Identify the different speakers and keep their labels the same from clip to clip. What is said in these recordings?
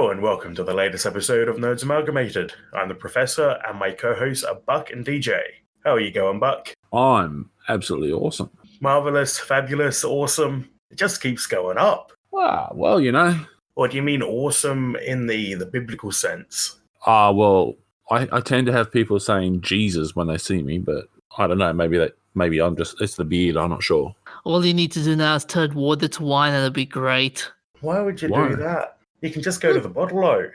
Speaker 1: Hello and welcome to the latest episode of Nerds Amalgamated. I'm the Professor and my co-hosts are Buck and DJ. How are you going, Buck?
Speaker 2: I'm absolutely awesome.
Speaker 1: Marvelous, fabulous, awesome. It just keeps going up.
Speaker 2: Well, you know.
Speaker 1: Or do you mean awesome in the biblical sense?
Speaker 2: I tend to have people saying Jesus when they see me, but I don't know, maybe I'm just, it's the beard, I'm not sure.
Speaker 3: All you need to do now is turn water to wine and it'll be great.
Speaker 1: Why would you do that? You can just go to the bottle-o.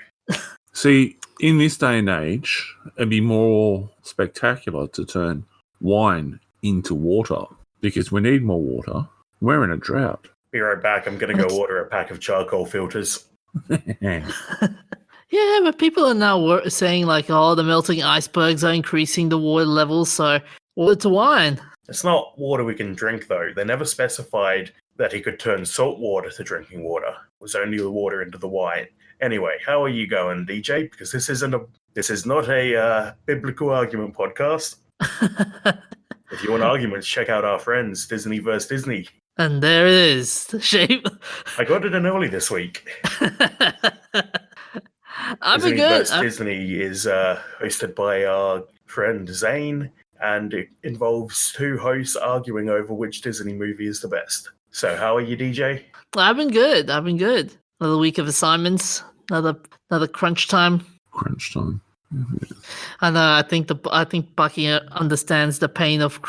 Speaker 2: See, in this day and age, it'd be more spectacular to turn wine into water because we need more water. We're in a drought.
Speaker 1: Be right back. I'm going to go order a pack of charcoal filters.
Speaker 3: Yeah, but people are now saying the melting icebergs are increasing the water levels, so water to wine.
Speaker 1: It's not water we can drink, though. They never specified that he could turn salt water to drinking water. It was only the water into the wine. Anyway, how are you going, DJ? Because this is not a biblical argument podcast. If you want arguments, check out our friends, Disney vs. Disney.
Speaker 3: And there it is, the shape.
Speaker 1: I got it in early this week.
Speaker 3: Disney
Speaker 1: vs. Disney is hosted by our friend Zane, and it involves two hosts arguing over which Disney movie is the best. So, how are you, DJ?
Speaker 3: I've been good. Another week of assignments. Another crunch time.
Speaker 2: Crunch time. Mm-hmm.
Speaker 3: And I think Bucky understands the pain of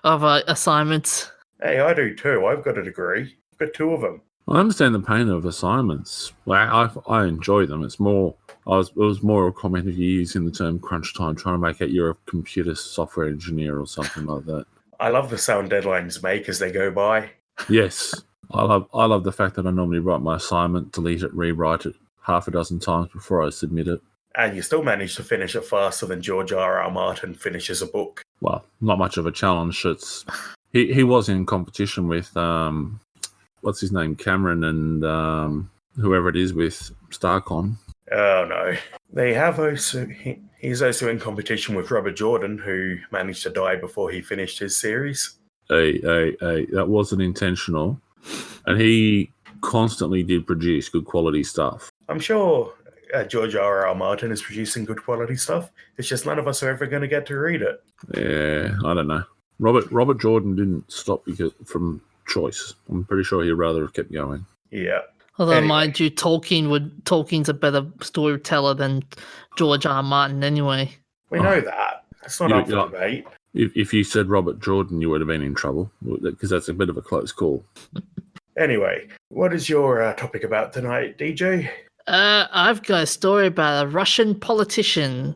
Speaker 3: assignments.
Speaker 1: Hey, I do too. I've got a degree. I've got two of them.
Speaker 2: I understand the pain of assignments. I enjoy them. It was more a comment of you using the term crunch time, trying to make it you're a computer software engineer or something like that.
Speaker 1: I love the sound deadlines make as they go by.
Speaker 2: Yes. I love the fact that I normally write my assignment, delete it, rewrite it half a dozen times before I submit it.
Speaker 1: And you still manage to finish it faster than George R.R. Martin finishes a book.
Speaker 2: Well, not much of a challenge. He was in competition with what's his name, Cameron, and whoever it is with StarCon.
Speaker 1: Oh no, they have also. He's also in competition with Robert Jordan, who managed to die before he finished his series.
Speaker 2: Hey, that wasn't intentional, and he constantly did produce good quality stuff.
Speaker 1: I'm sure George R.R. Martin is producing good quality stuff. It's just none of us are ever going to get to read it.
Speaker 2: Yeah, I don't know. Robert Jordan didn't stop from choice. I'm pretty sure he'd rather have kept going.
Speaker 1: Yeah.
Speaker 3: Although, mind you, Tolkien's a better storyteller than George R. R. Martin anyway.
Speaker 1: We know that. It's not up for debate.
Speaker 2: If you said Robert Jordan, you would have been in trouble, because that's a bit of a close call.
Speaker 1: Anyway, what is your topic about tonight, DJ?
Speaker 3: I've got a story about a Russian politician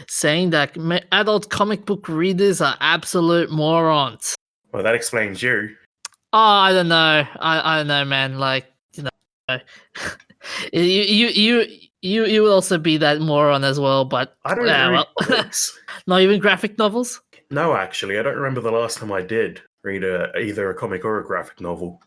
Speaker 3: saying that adult comic book readers are absolute morons.
Speaker 1: Well, that explains you.
Speaker 3: Oh, I don't know. I don't know, man. You would also be that moron as well, but
Speaker 1: I don't read comics.
Speaker 3: Not even graphic novels?
Speaker 1: No, actually, I don't remember the last time I did read either a comic or a graphic novel.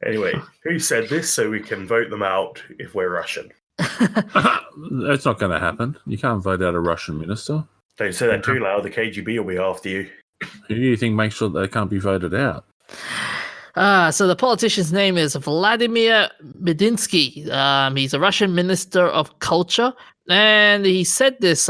Speaker 1: Anyway, who said this so we can vote them out if we're Russian?
Speaker 2: That's not going to happen. You can't vote out a Russian minister.
Speaker 1: Don't say that too loud. The KGB will be after you.
Speaker 2: Who do you think makes sure they can't be voted out?
Speaker 3: So the politician's name is Vladimir Medinsky. He's a Russian minister of culture, and he said this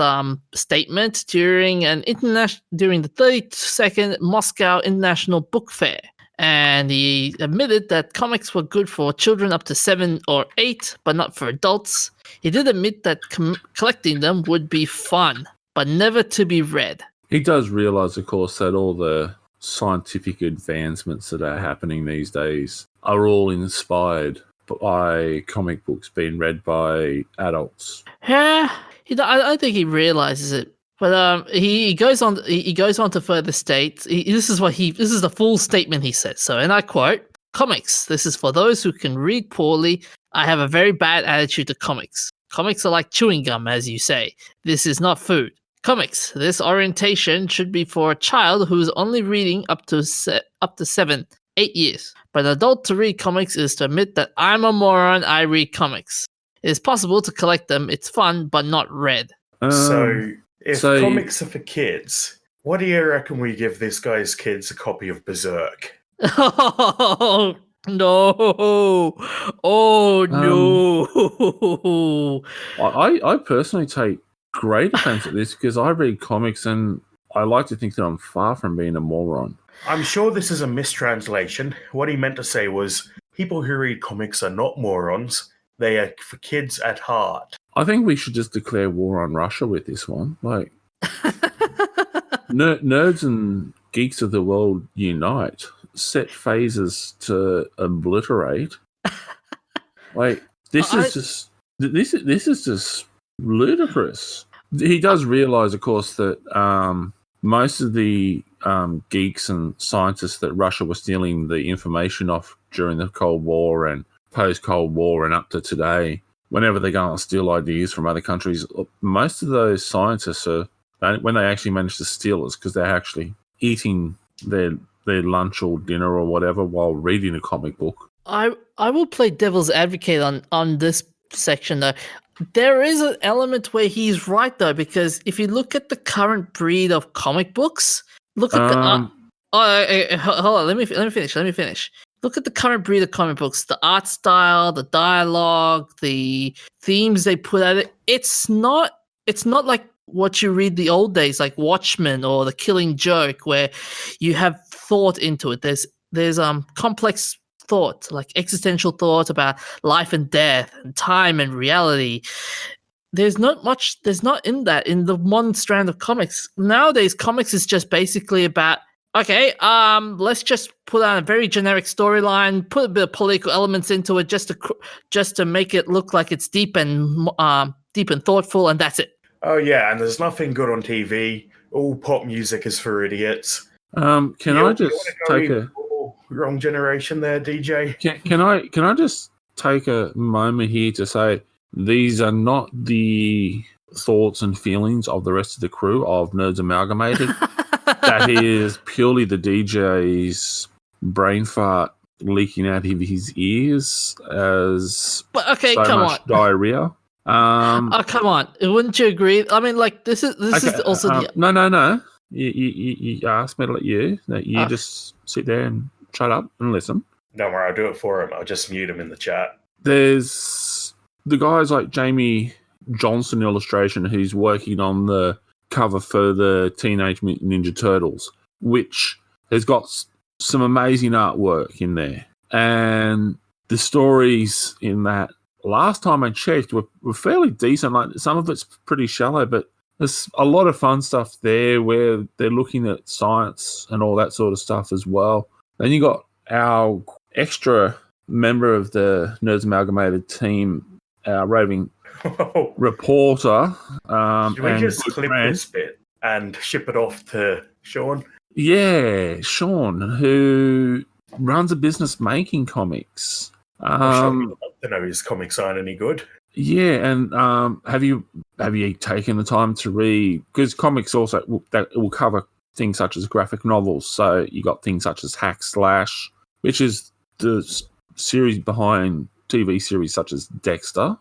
Speaker 3: statement during the 32nd Moscow International Book Fair. And he admitted that comics were good for children up to 7 or 8, but not for adults. He did admit that collecting them would be fun, but never to be read.
Speaker 2: He does realise, of course, that all the scientific advancements that are happening these days are all inspired by comic books being read by adults.
Speaker 3: Yeah, I don't think he realises it. But he goes on. He goes on to further state. This is the full statement he says. So, and I quote: "Comics. This is for those who can read poorly. I have a very bad attitude to comics. Comics are like chewing gum, as you say. This is not food. Comics. This orientation should be for a child who is only reading up to 7, 8 years. But an adult to read comics is to admit that I'm a moron. I read comics. It is possible to collect them. It's fun, but not read."
Speaker 1: If comics are for kids, what do you reckon we give this guy's kids a copy of Berserk?
Speaker 3: Oh, No. Oh
Speaker 2: Um,
Speaker 3: no.
Speaker 2: I personally take great offense at this because I read comics and I like to think that I'm far from being a moron.
Speaker 1: I'm sure this is a mistranslation. What he meant to say was people who read comics are not morons. They are for kids at heart.
Speaker 2: I think we should just declare war on Russia with this one. Like, nerds and geeks of the world unite. Set phases to obliterate. Like, this is just ludicrous. He does realize, of course, that most of the geeks and scientists that Russia was stealing the information off during the Cold War and post-Cold War and up to today, whenever they go and steal ideas from other countries, most of those scientists are, when they actually manage to steal it, because they're actually eating their lunch or dinner or whatever while reading a comic book.
Speaker 3: I will play devil's advocate on this section though. There is an element where he's right though, because if you look at the current breed of comic books, look at hold on, let me finish. Look at the current breed of comic books, the art style, the dialogue, the themes they put at it. It's not like what you read the old days, like Watchmen or The Killing Joke, where you have thought into it. There's complex thought, like existential thought about life and death and time and reality. There's not in that in the modern strand of comics. Nowadays, comics is just basically about, okay, let's just put on a very generic storyline, put a bit of political elements into it just to make it look like it's deep and thoughtful, and that's it.
Speaker 1: Oh yeah, and there's nothing good on TV. All pop music is for idiots.
Speaker 2: Can I just take a
Speaker 1: wrong generation there, DJ?
Speaker 2: Can I just take a moment here to say these are not the thoughts and feelings of the rest of the crew of Nerds Amalgamated. That is purely the DJ's brain fart leaking out of his ears as diarrhea.
Speaker 3: Oh, come on! Wouldn't you agree? I mean, like this is also
Speaker 2: no. You asked me to let you. That you just sit there and shut up and listen.
Speaker 1: Don't worry, I'll do it for him. I'll just mute him in the chat.
Speaker 2: There's the guys like Jamie Johnson illustration who's working on the cover for the Teenage Mutant Ninja Turtles, which has got some amazing artwork in there. And the stories in that, last time I checked, were fairly decent. Like, some of it's pretty shallow, but there's a lot of fun stuff there where they're looking at science and all that sort of stuff as well. Then you got our extra member of the Nerds Amalgamated team, our raving reporter.
Speaker 1: Should we just clip this bit and ship it off to Sean?
Speaker 2: Yeah, Sean, who runs a business making comics.
Speaker 1: I'm sure to know his comics aren't any good.
Speaker 2: Yeah, and have you taken the time to read? Because comics also will cover things such as graphic novels. So you got things such as Hack Slash, which is the series behind TV series such as Dexter.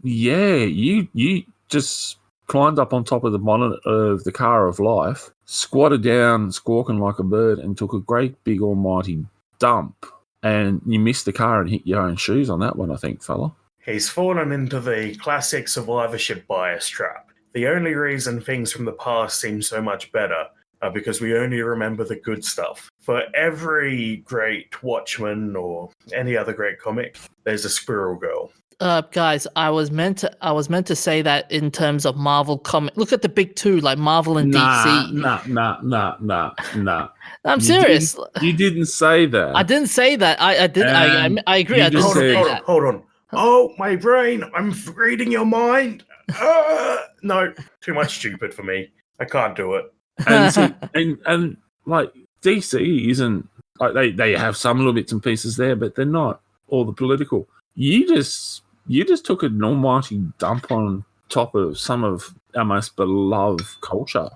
Speaker 2: You just climbed up on top of the bonnet of the car of life, squatted down, squawking like a bird, and took a great big almighty dump. And you missed the car and hit your own shoes on that one, I think, fella.
Speaker 1: He's fallen into the classic survivorship bias trap. The only reason things from the past seem so much better are because we only remember the good stuff. For every great Watchmen or any other great comic, there's a Squirrel Girl.
Speaker 3: Guys, I was meant to say that in terms of Marvel comic. Look at the big two, like Marvel and DC.
Speaker 2: Nah.
Speaker 3: I'm serious.
Speaker 2: You didn't say that.
Speaker 3: I didn't say that. I did. I agree. I didn't say that.
Speaker 1: Hold on. Oh, my brain! I'm reading your mind. No, too much stupid for me. I can't do it.
Speaker 2: And like DC isn't like they have some little bits and pieces there, but they're not all the political. You just took an almighty dump on top of some of our most beloved culture.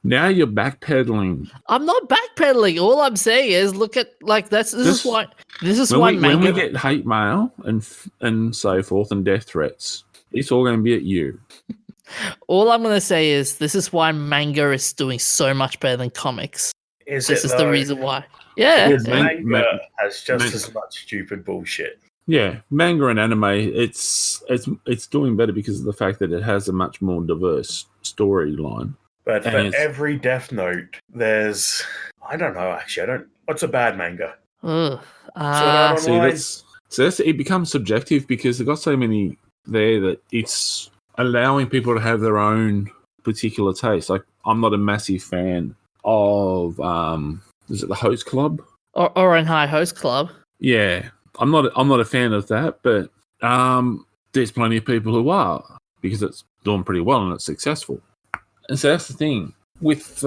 Speaker 2: Now you're backpedaling.
Speaker 3: I'm not backpedaling. All I'm saying is, look at this is why
Speaker 2: when we get hate mail and so forth and death threats, it's all going to be at you.
Speaker 3: All I'm going to say is this is why manga is doing so much better than comics.
Speaker 1: Is
Speaker 3: this
Speaker 1: it
Speaker 3: is the
Speaker 1: though?
Speaker 3: reason why. Yeah.
Speaker 1: Because
Speaker 2: Man-
Speaker 1: manga has just
Speaker 2: man-
Speaker 1: as much stupid bullshit.
Speaker 2: Yeah, manga and anime, it's doing better because of the fact that it has a much more diverse storyline.
Speaker 1: But
Speaker 2: And
Speaker 1: for
Speaker 2: it's-
Speaker 1: every Death Note, there's I don't know actually. I don't. What's a bad manga?
Speaker 3: Ugh.
Speaker 1: Sword Art
Speaker 2: See,
Speaker 1: Online.
Speaker 2: that's it becomes subjective because they've got so many there that it's allowing people to have their own particular taste. Like, I'm not a massive fan of is it the Host Club?
Speaker 3: Oran High Host Club.
Speaker 2: Yeah, I'm not a fan of that, but there's plenty of people who are because it's doing pretty well and it's successful. And so that's the thing with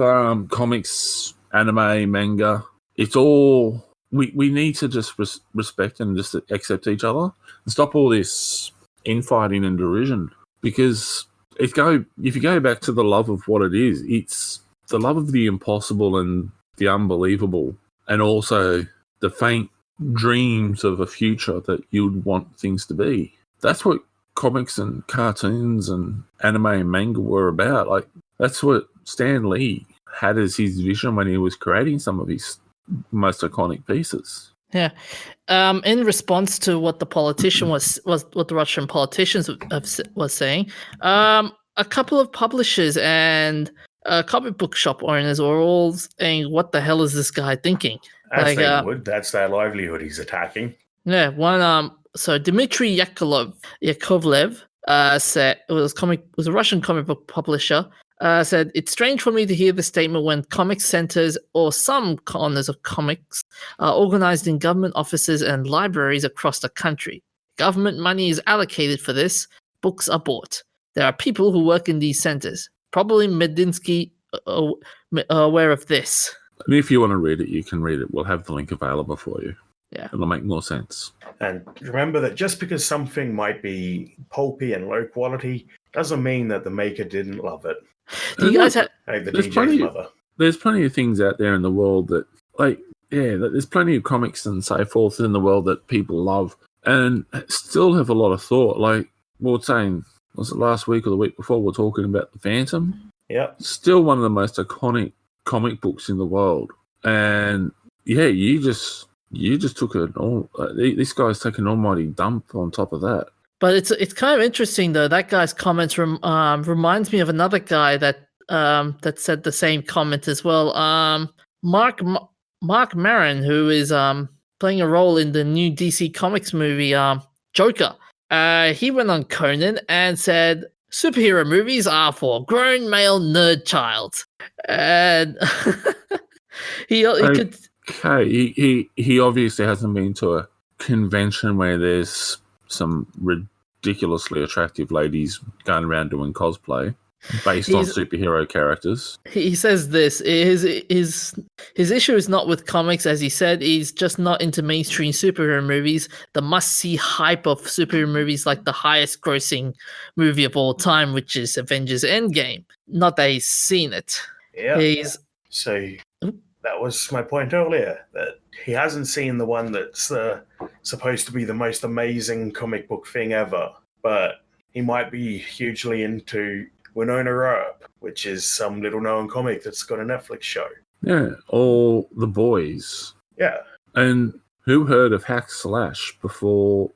Speaker 2: comics, anime, manga. It's all we need to just respect and just accept each other and stop all this infighting and derision. Because if you go back to the love of what it is, it's the love of the impossible and the unbelievable, and also the faint dreams of a future that you'd want things to be. That's what comics and cartoons and anime and manga were about. Like, that's what Stan Lee had as his vision when he was creating some of his most iconic pieces.
Speaker 3: Yeah. In response to what the politician was what the Russian politicians was saying, a couple of publishers and comic book shop owners were all saying, "What the hell is this guy thinking?"
Speaker 1: As they would. That's their livelihood he's attacking.
Speaker 3: Yeah. One. So Dmitry Yakovlev said was a Russian comic book publisher. Said, "It's strange for me to hear this statement when comic centers or some corners of comics are organized in government offices and libraries across the country. Government money is allocated for this. Books are bought. There are people who work in these centers. Probably Medinsky aware of this."
Speaker 2: And if you want to read it, you can read it. We'll have the link available for you.
Speaker 3: Yeah.
Speaker 2: It'll make more sense.
Speaker 1: And remember that just because something might be pulpy and low quality doesn't mean that the maker didn't love it.
Speaker 3: Do you guys have?
Speaker 1: Like the
Speaker 2: There's
Speaker 1: DJ's mother.
Speaker 2: There's plenty of things out there in the world that, there's plenty of comics and so forth in the world that people love and still have a lot of thought. Like, we were saying, was it last week or the week before, we were talking about The Phantom?
Speaker 1: Yep.
Speaker 2: Still one of the most iconic comic books in the world. And yeah, you just took this guy's taken an almighty dump on top of that.
Speaker 3: But it's kind of interesting though. That guy's comments reminds me of another guy that said the same comment as well. Mark Maron, who is playing a role in the new DC Comics movie Joker. He went on Conan and said superhero movies are for grown male nerd child, and he could.
Speaker 2: Okay, he obviously hasn't been to a convention where there's some ridiculously attractive ladies going around doing cosplay based on superhero characters.
Speaker 3: He says this his issue is not with comics, as he said. He's just not into mainstream superhero movies. The must-see hype of superhero movies, like the highest grossing movie of all time, which is Avengers Endgame. Not that he's seen it.
Speaker 1: Yeah. So that was my point earlier, that he hasn't seen the one that's supposed to be the most amazing comic book thing ever, but he might be hugely into Winona Earp, which is some little-known comic that's got a Netflix show.
Speaker 2: Yeah, all The Boys.
Speaker 1: Yeah.
Speaker 2: And who heard of Hack Slash before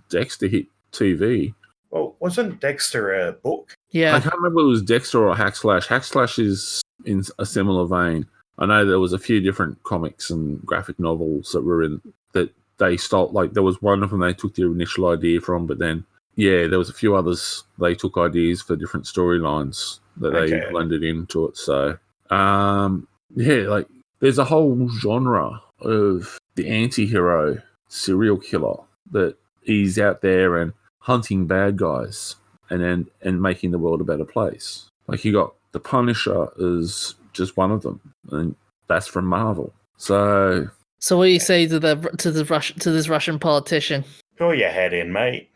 Speaker 2: Dexter hit TV?
Speaker 1: Well, wasn't Dexter a book?
Speaker 3: Yeah.
Speaker 2: I can't remember if it was Dexter or Hack Slash. Hack Slash is in a similar vein. I know there was a few different comics and graphic novels that were in that they stole. Like, there was one of them they took the initial idea from, but then, yeah, there was a few others they took ideas for different storylines that they blended into it. So, like, there's a whole genre of the anti-hero serial killer that is out there and hunting bad guys and making the world a better place. Like, you got the Punisher is just one of them, and that's from Marvel. So
Speaker 3: what do you say to this Russian politician?
Speaker 1: Pull your head in, mate.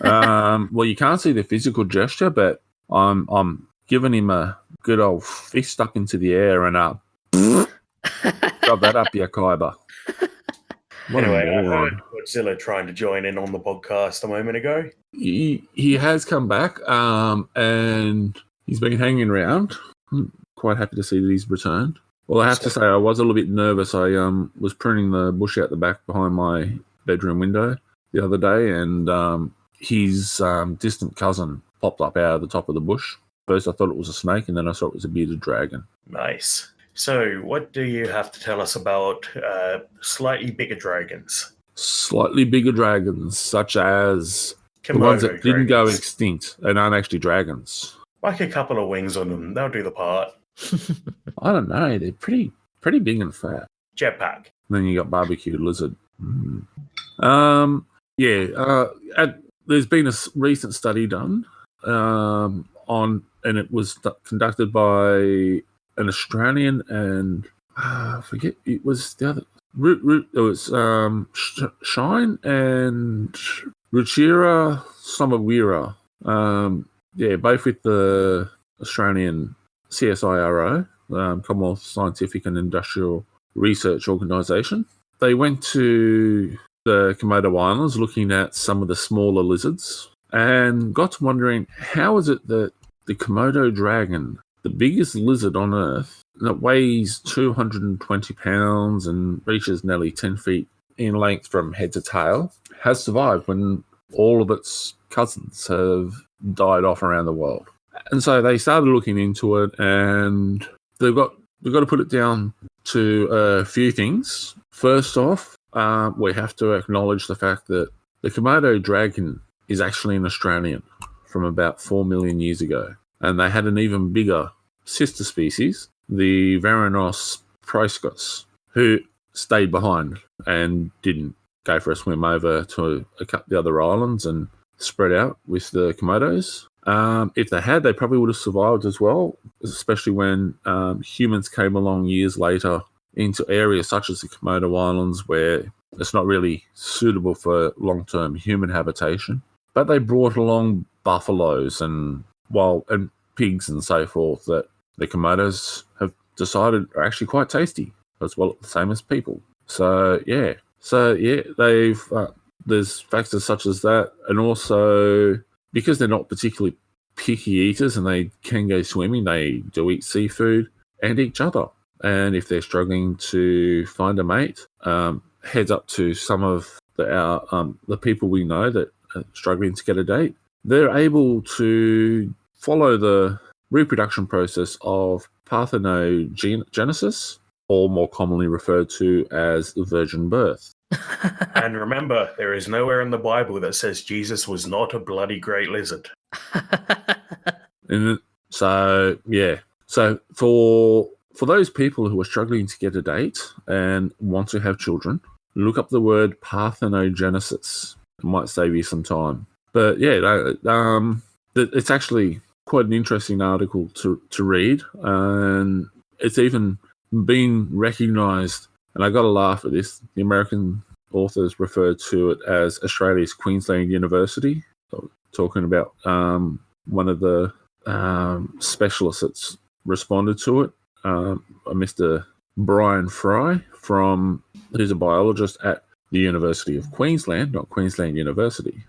Speaker 2: Well, you can't see the physical gesture, but I'm giving him a good old fist stuck into the air and got that up your Kyber.
Speaker 1: Anyway, I heard Godzilla trying to join in on the podcast a moment ago.
Speaker 2: He has come back, and he's been hanging around. I'm quite happy to see that he's returned. Well, I have to say, I was a little bit nervous. I was pruning the bush out the back behind my bedroom window the other day, and his distant cousin popped up out of the top of the bush. First, I thought it was a snake, and then I saw it was a bearded dragon.
Speaker 1: Nice. So, what do you have to tell us about slightly bigger dragons?
Speaker 2: Slightly bigger dragons, such as
Speaker 1: Komodo
Speaker 2: the ones that didn't go
Speaker 1: dragons.
Speaker 2: extinct and aren't actually dragons.
Speaker 1: Like a couple of wings on them, they'll do the part.
Speaker 2: I don't know. They're pretty big and fat.
Speaker 1: Jetpack.
Speaker 2: Then you got barbecued lizard. There's been a recent study done and it was conducted by an Australian and I forget, it was the other. It was Shine and Ruchira Somawira. Both with the Australian CSIRO, Commonwealth Scientific and Industrial Research Organisation. They went to the Komodo Islands looking at some of the smaller lizards and got to wondering, how is it that the Komodo dragon, the biggest lizard on Earth, that weighs 220 pounds and reaches nearly 10 feet in length from head to tail, has survived when all of its cousins have died off around the world? And so they started looking into it, and we've got to put it down to a few things. First off, we have to acknowledge the fact that the Komodo dragon is actually an Australian from about 4 million years ago. And they had an even bigger sister species, the Varanus praescus, who stayed behind and didn't go for a swim over to the other islands and spread out with the Komodos. If they had, they probably would have survived as well, especially when humans came along years later into areas such as the Komodo Islands where it's not really suitable for long-term human habitation. But they brought along buffaloes and pigs and so forth that the Komodos have decided are actually quite tasty as well, the same as people. They've there's factors such as that, and also because they're not particularly picky eaters and they can go swimming, they do eat seafood and each other. And if they're struggling to find a mate, heads up to some of the people we know that are struggling to get a date. They're able to follow the reproduction process of parthenogenesis, or more commonly referred to as virgin birth.
Speaker 1: And remember, there is nowhere in the Bible that says Jesus was not a bloody great lizard.
Speaker 2: And so for those people who are struggling to get a date and want to have children, look up the word parthenogenesis. It might save you some time. But it's actually quite an interesting article to read, and it's even been recognised. And I got to laugh at this. The American authors referred to it as Australia's Queensland University, talking about one of the specialists that's responded to it, Mr. Brian Fry, who's a biologist at the University of Queensland, not Queensland University.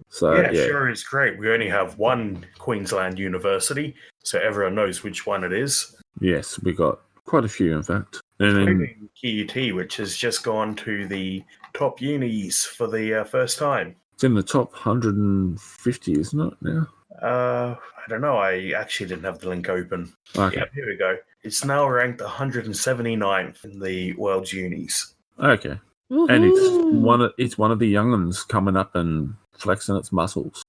Speaker 2: So
Speaker 1: sure is great. We only have one Queensland University, so everyone knows which one it is.
Speaker 2: Yes, we got quite a few, in fact.
Speaker 1: Including QUT, which has just gone to the top unis for the first time.
Speaker 2: It's in the top 150, isn't it, now?
Speaker 1: I don't know. I actually didn't have the link open.
Speaker 2: Okay.
Speaker 1: Yeah, here we go. It's now ranked 179th in the world's unis.
Speaker 2: Okay.
Speaker 3: Woo-hoo.
Speaker 2: And it's one of the young'uns coming up and flexing its muscles.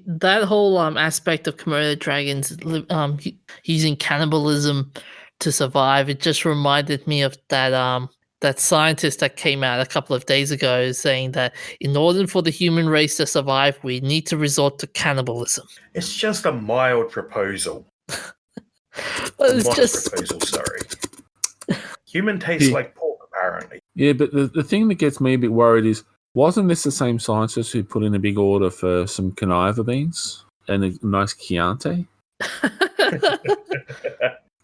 Speaker 3: That whole aspect of Komodo dragons using cannibalism to survive, it just reminded me of that scientist that came out a couple of days ago saying that in order for the human race to survive, we need to resort to cannibalism.
Speaker 1: It's just a mild proposal. Proposal, sorry. Human tastes like pork, apparently.
Speaker 2: Yeah, but the thing that gets me a bit worried is, wasn't this the same scientist who put in a big order for some coniva beans and a nice Chianti?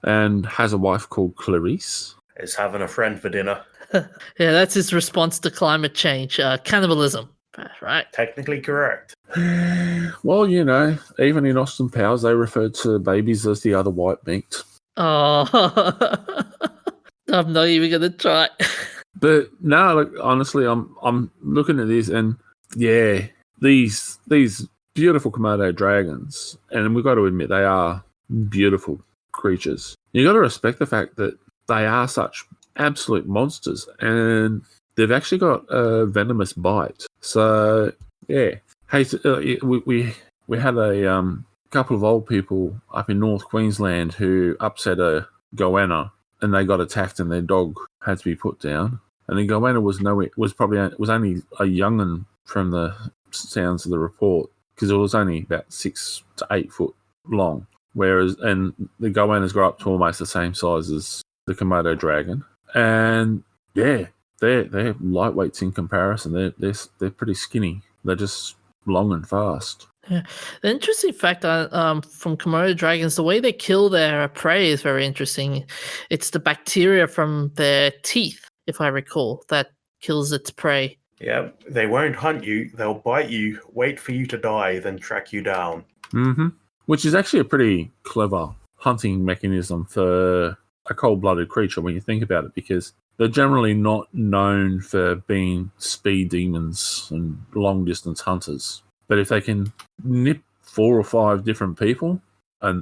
Speaker 2: And has a wife called Clarice?
Speaker 1: Is having a friend for dinner.
Speaker 3: Yeah, that's his response to climate change, cannibalism. Right.
Speaker 1: Technically correct.
Speaker 2: Well, even in Austin Powers, they referred to babies as the other white meat.
Speaker 3: Oh. I'm not even gonna try.
Speaker 2: But no, like, honestly, I'm looking at this, and yeah, these beautiful Komodo dragons, and we've got to admit they are beautiful creatures. You got to respect the fact that they are such absolute monsters, and they've actually got a venomous bite. So yeah, hey, we had a couple of old people up in North Queensland who upset a goanna, and they got attacked, and their dog had to be put down. And the goanna was only a young'un from the sounds of the report, because it was only about 6 to 8 foot long. And the goannas grow up to almost the same size as the Komodo dragon. And yeah, they're lightweights in comparison. They're pretty skinny. They're just long and fast.
Speaker 3: Yeah. The interesting fact from Komodo dragons, the way they kill their prey is very interesting. It's the bacteria from their teeth, if I recall, that kills its prey.
Speaker 1: Yeah, they won't hunt you. They'll bite you, wait for you to die, then track you down.
Speaker 2: Mm-hmm. Which is actually a pretty clever hunting mechanism for a cold-blooded creature when you think about it, because they're generally not known for being speed demons and long-distance hunters. But if they can nip 4 or 5 different people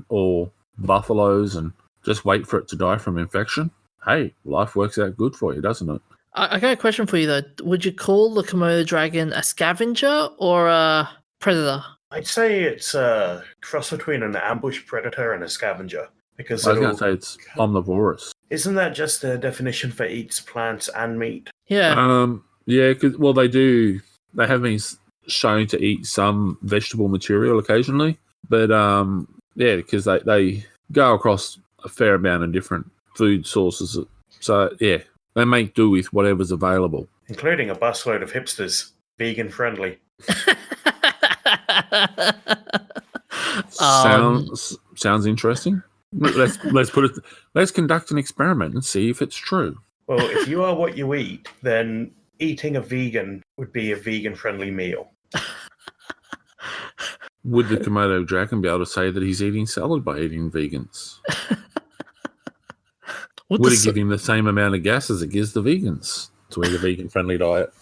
Speaker 2: or buffaloes and just wait for it to die from infection, hey, life works out good for you, doesn't it?
Speaker 3: I got a question for you, though. Would you call the Komodo dragon a scavenger or a predator?
Speaker 1: I'd say it's a cross between an ambush predator and a scavenger. Because
Speaker 2: I was going to say it's omnivorous.
Speaker 1: Isn't that just the definition for eats plants and meat?
Speaker 3: Yeah.
Speaker 2: Yeah, because they have been shown to eat some vegetable material occasionally, but yeah, because they go across a fair amount of different food sources. So yeah, they make do with whatever's available,
Speaker 1: including a busload of hipsters, vegan friendly.
Speaker 2: Sounds interesting. Let's put it. Let's conduct an experiment and see if it's true.
Speaker 1: Well, if you are what you eat, then eating a vegan would be a vegan-friendly meal.
Speaker 2: Would the Komodo dragon be able to say that he's eating salad by eating vegans? Would it give him the same amount of gas as it gives the vegans to eat a vegan-friendly diet?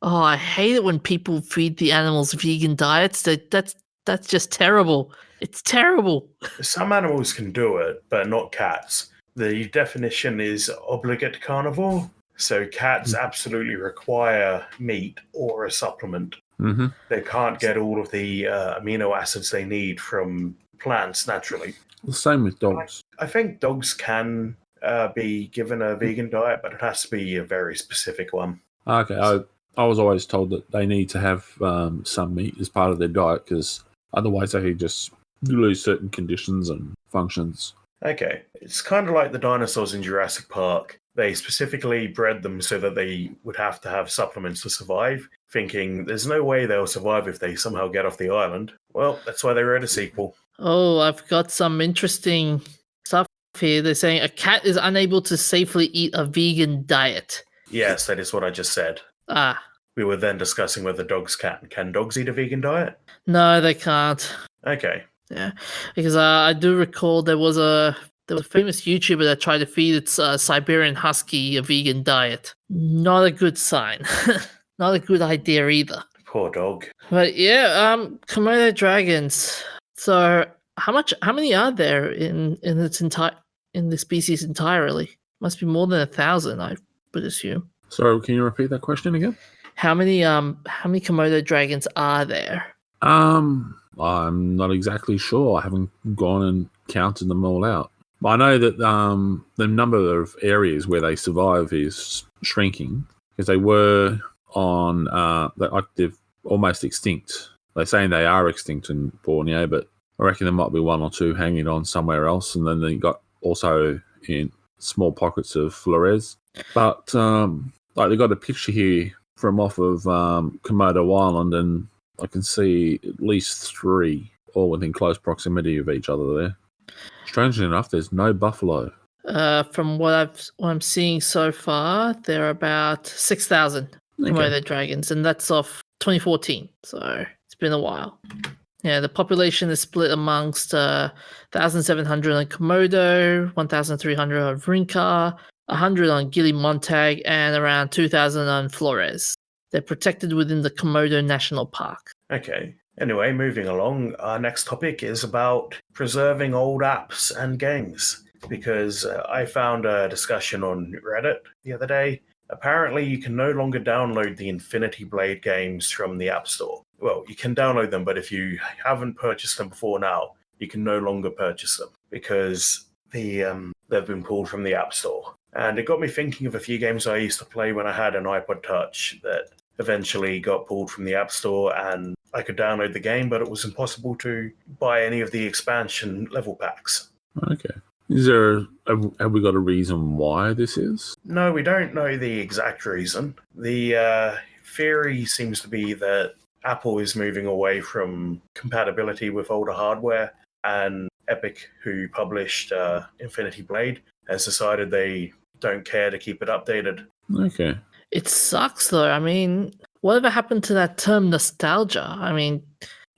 Speaker 3: Oh, I hate it when people feed the animals vegan diets. That's just terrible. It's terrible.
Speaker 1: Some animals can do it, but not cats. The definition is obligate carnivore. So cats absolutely require meat or a supplement.
Speaker 2: Mm-hmm.
Speaker 1: They can't get all of the amino acids they need from plants naturally.
Speaker 2: The same with dogs.
Speaker 1: I think dogs can be given a vegan diet, but it has to be a very specific one.
Speaker 2: Okay, I was always told that they need to have some meat as part of their diet, because otherwise they just lose certain conditions and functions.
Speaker 1: Okay, it's kind of like the dinosaurs in Jurassic Park. They specifically bred them so that they would have to have supplements to survive, thinking there's no way they'll survive if they somehow get off the island. Well, that's why they wrote a sequel.
Speaker 3: Oh, I've got some interesting stuff here. They're saying a cat is unable to safely eat a vegan diet.
Speaker 1: Yes, that is what I just said.
Speaker 3: Ah.
Speaker 1: We were then discussing whether dogs can dogs eat a vegan diet?
Speaker 3: No, they can't.
Speaker 1: Okay.
Speaker 3: Yeah, because I do recall there was a famous YouTuber that tried to feed its Siberian Husky a vegan diet. Not a good sign. Not a good idea either.
Speaker 1: Poor dog.
Speaker 3: But yeah, Komodo dragons. So how many are there in the species entirely? Must be more than 1,000, I would assume.
Speaker 2: So can you repeat that question again?
Speaker 3: How many Komodo dragons are there?
Speaker 2: I'm not exactly sure. I haven't gone and counted them all out. But I know that the number of areas where they survive is shrinking, because they were on they're almost extinct. They're saying they are extinct in Borneo, but I reckon there might be 1 or 2 hanging on somewhere else, and then they got also in small pockets of Flores. But they got a picture here from off of Komodo Island, and I can see at least 3 all within close proximity of each other there. Strangely enough, there's no buffalo.
Speaker 3: From what I'm seeing so far, there are about 6,000 Komodo dragons, and that's off 2014. So it's been a while. Yeah, the population is split amongst 1,700 on Komodo, 1,300 on Rinka, 100 on Gilly Montag, and around 2,000 on Flores. They're protected within the Komodo National Park.
Speaker 1: Okay. Anyway, moving along, our next topic is about preserving old apps and games. Because I found a discussion on Reddit the other day. Apparently, you can no longer download the Infinity Blade games from the App Store. Well, you can download them, but if you haven't purchased them before now, you can no longer purchase them because they've been pulled from the App Store. And it got me thinking of a few games I used to play when I had an iPod Touch that eventually got pulled from the App Store, and I could download the game, but it was impossible to buy any of the expansion level packs.
Speaker 2: Okay. Have we got a reason why this is?
Speaker 1: No, we don't know the exact reason. The theory seems to be that Apple is moving away from compatibility with older hardware, and Epic, who published Infinity Blade, has decided they don't care to keep it updated.
Speaker 2: Okay.
Speaker 3: It sucks, though. I mean, whatever happened to that term nostalgia? I mean,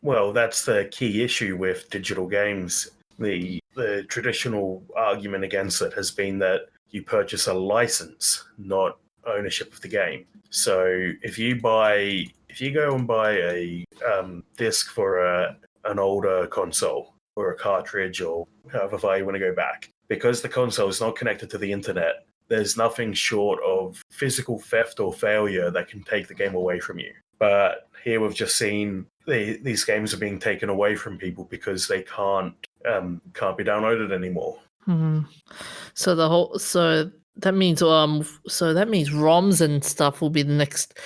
Speaker 1: well, that's the key issue with digital games. The traditional argument against it has been that you purchase a license, not ownership of the game. So if you go and buy a disc for an older console or a cartridge or however far you want to go back, because the console is not connected to the internet, there's nothing short of physical theft or failure that can take the game away from you. But here we've just seen these games are being taken away from people because they can't be downloaded anymore.
Speaker 3: So that means ROMs and stuff will be the next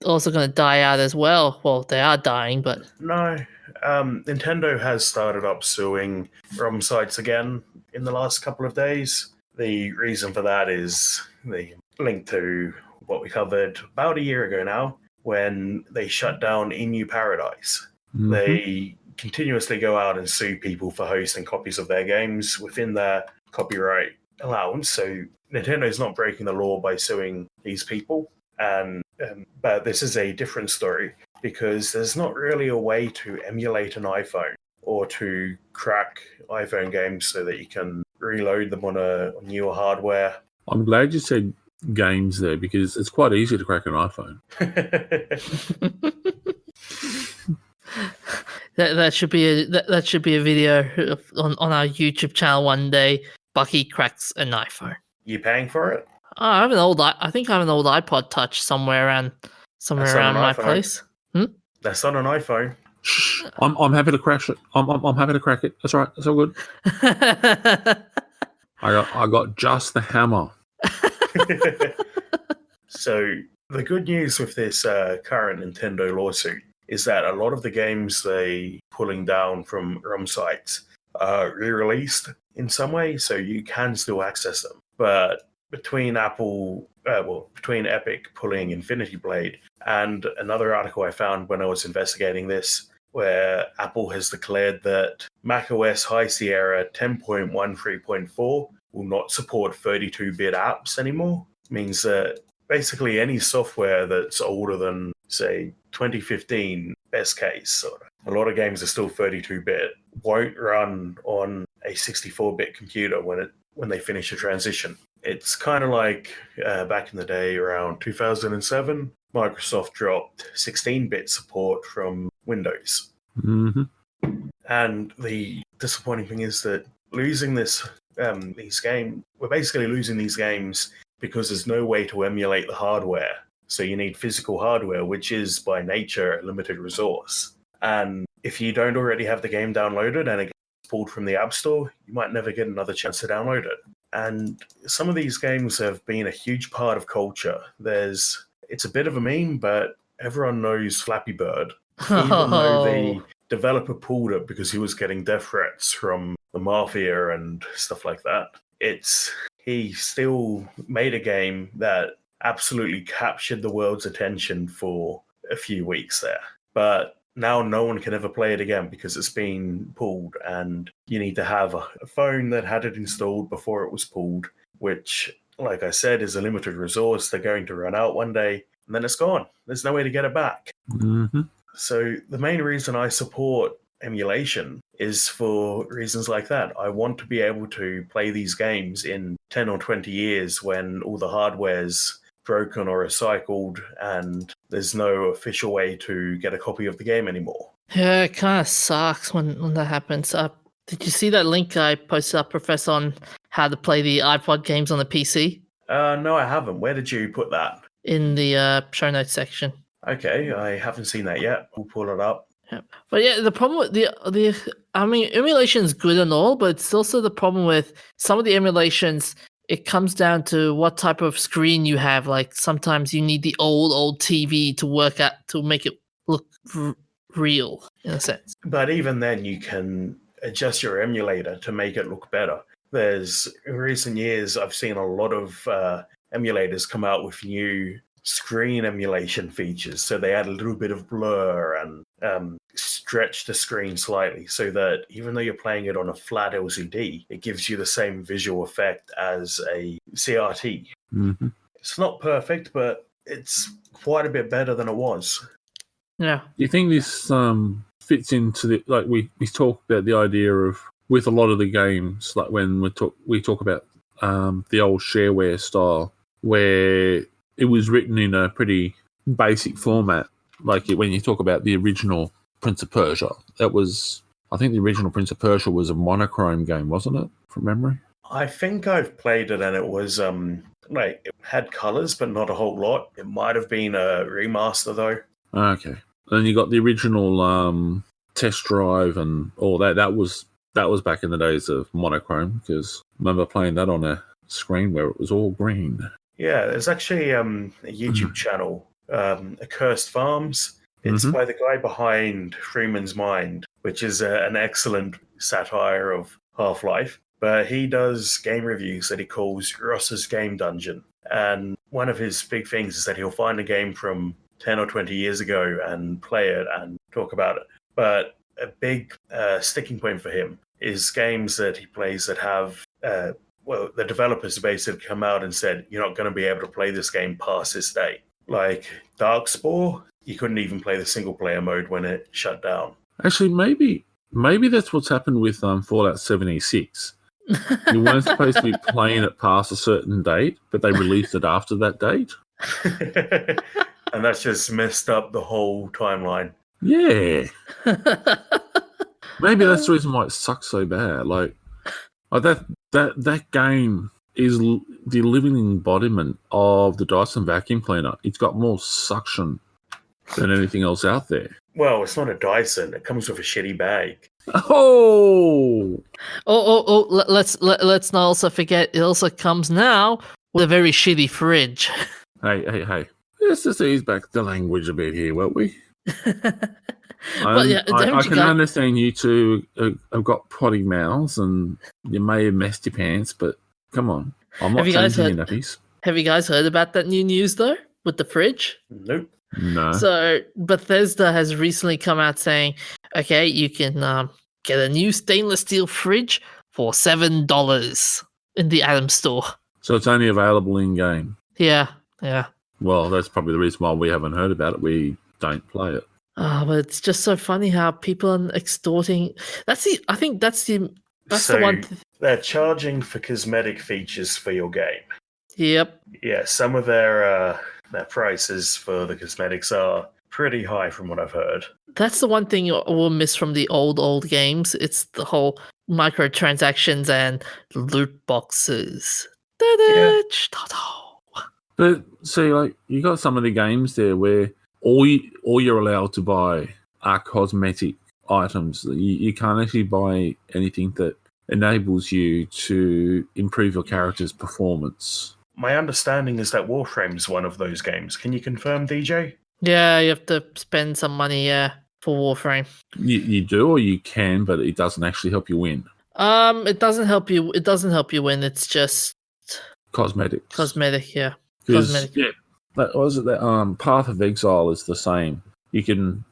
Speaker 3: also going to die out as well. Well, they are dying, but
Speaker 1: no. Nintendo has started up suing ROM sites again in the last couple of days. The reason for that is the link to what we covered about a year ago now, when they shut down Inu Paradise. Mm-hmm. They continuously go out and sue people for hosting copies of their games within their copyright allowance. So Nintendo's not breaking the law by suing these people. But this is a different story because there's not really a way to emulate an iPhone or to crack iPhone games so that you can reload them on a newer hardware.
Speaker 2: I'm glad you said games there because it's quite easy to crack an iPhone.
Speaker 3: That should be a video on our YouTube channel one day. Bucky cracks an iPhone.
Speaker 1: You paying for it?
Speaker 3: I have I think I have an old iPod Touch somewhere around my place.
Speaker 1: That's not an iPhone.
Speaker 2: I'm happy to crack it. I'm happy to crack it. That's all right. That's all good. I got just the hammer.
Speaker 1: So the good news with this current Nintendo lawsuit is that a lot of the games they pulling down from ROM sites are re-released in some way, so you can still access them. But between Epic pulling Infinity Blade and another article I found when I was investigating this, where Apple has declared that macOS High Sierra 10.13.4 will not support 32-bit apps anymore. It means that basically any software that's older than, say, 2015, best case, a lot of games are still 32-bit, won't run on a 64-bit computer when they finish a transition. It's kind of like back in the day around 2007, Microsoft dropped 16-bit support from Windows.
Speaker 2: Mm-hmm.
Speaker 1: And the disappointing thing is that losing we're basically losing these games because there's no way to emulate the hardware. So you need physical hardware, which is by nature a limited resource. And if you don't already have the game downloaded and it gets pulled from the App Store, you might never get another chance to download it. And some of these games have been a huge part of culture. It's a bit of a meme, but everyone knows Flappy Bird. Even though the developer pulled it because he was getting death threats from the mafia and stuff like that. He still made a game that absolutely captured the world's attention for a few weeks there. But now no one can ever play it again because it's been pulled, and you need to have a phone that had it installed before it was pulled, which, like I said, is a limited resource. They're going to run out one day, and then it's gone. There's no way to get it back.
Speaker 2: Mm-hmm.
Speaker 1: So the main reason I support emulation is for reasons like that. I want to be able to play these games in 10 or 20 years when all the hardware's broken or recycled and there's no official way to get a copy of the game anymore.
Speaker 3: Yeah, it kind of sucks when that happens. Did you see that link I posted up, Professor, on how to play the iPod games on the PC
Speaker 1: No, I haven't. Where did you put that?
Speaker 3: in the show notes section?
Speaker 1: Okay, I haven't seen that yet. We'll pull it up.
Speaker 3: Yeah. But yeah, the problem with emulation is good and all, but it's also the problem with some of the emulations. It comes down to what type of screen you have. Like sometimes you need the old TV to work out to make it look real in a sense.
Speaker 1: But even then, you can adjust your emulator to make it look better. In recent years, I've seen a lot of emulators come out with new screen emulation features. So they add a little bit of blur and stretch the screen slightly so that even though you're playing it on a flat LCD, it gives you the same visual effect as a CRT.
Speaker 2: Mm-hmm.
Speaker 1: It's not perfect, but it's quite a bit better than it was.
Speaker 3: Yeah.
Speaker 2: Do you think this fits into the, like we talk about the idea of with a lot of the games, like when we talk about the old shareware style, where it was written in a pretty basic format. Like when you talk about the original Prince of Persia, I think the original Prince of Persia was a monochrome game, wasn't it, from memory?
Speaker 1: I think I've played it and it was it had colors, but not a whole lot. It might have been a remaster though.
Speaker 2: Okay. Then you got the original Test Drive and all that. That was back in the days of monochrome, because I remember playing that on a screen where it was all green.
Speaker 1: Yeah, there's actually a YouTube channel, Accursed Farms. It's by the guy behind Freeman's Mind, which is an excellent satire of Half-Life. But he does game reviews that he calls Ross's Game Dungeon. And one of his big things is that he'll find a game from 10 or 20 years ago and play it and talk about it. But a big sticking point for him is games that he plays that have the developers basically come out and said, you're not going to be able to play this game past this date. Like Darkspore, you couldn't even play the single-player mode when it shut down.
Speaker 2: Actually, maybe that's what's happened with Fallout 76. You weren't supposed to be playing it past a certain date, but they released it after that date.
Speaker 1: And that's just messed up the whole timeline.
Speaker 2: Yeah. Maybe that's the reason why it sucks so bad. Like that game is the living embodiment of the Dyson vacuum cleaner. It's got more suction than anything else out there.
Speaker 1: Well, it's not a Dyson. It comes with a shitty bag.
Speaker 2: Oh.
Speaker 3: Let's not also forget it also comes now with a very shitty fridge.
Speaker 2: Hey. Let's just ease back the language a bit here, won't we? I can understand you two have got potty mouths and you may have messed your pants, but come on. I'm not changing your nappies.
Speaker 3: Have you guys heard about that new news, though, with the fridge?
Speaker 1: Nope.
Speaker 2: No.
Speaker 3: So Bethesda has recently come out saying, okay, you can get a new stainless steel fridge for $7 in the Atom Store.
Speaker 2: So it's only available in-game?
Speaker 3: Yeah.
Speaker 2: Well, that's probably the reason why we haven't heard about it. We don't play it.
Speaker 3: But it's just so funny how people are extorting. I think that's the one.
Speaker 1: They're charging for cosmetic features for your game.
Speaker 3: Yep.
Speaker 1: Yeah, some of their prices for the cosmetics are pretty high from what I've heard.
Speaker 3: That's the one thing we'll miss from the old games. It's the whole microtransactions and loot boxes.
Speaker 1: Yeah.
Speaker 2: But see, like you got some of the games there where all you're allowed to buy are cosmetic items. You can't actually buy anything that enables you to improve your character's performance.
Speaker 1: My understanding is that Warframe's one of those games. Can you confirm, DJ?
Speaker 3: Yeah, you have to spend some money, for Warframe.
Speaker 2: You do, or you can, but it doesn't actually help you win.
Speaker 3: It doesn't help you. It doesn't help you win. It's just
Speaker 2: Cosmetic,
Speaker 3: yeah.
Speaker 2: Cosmetic. Yeah. That was it. That Path of Exile is the same. You can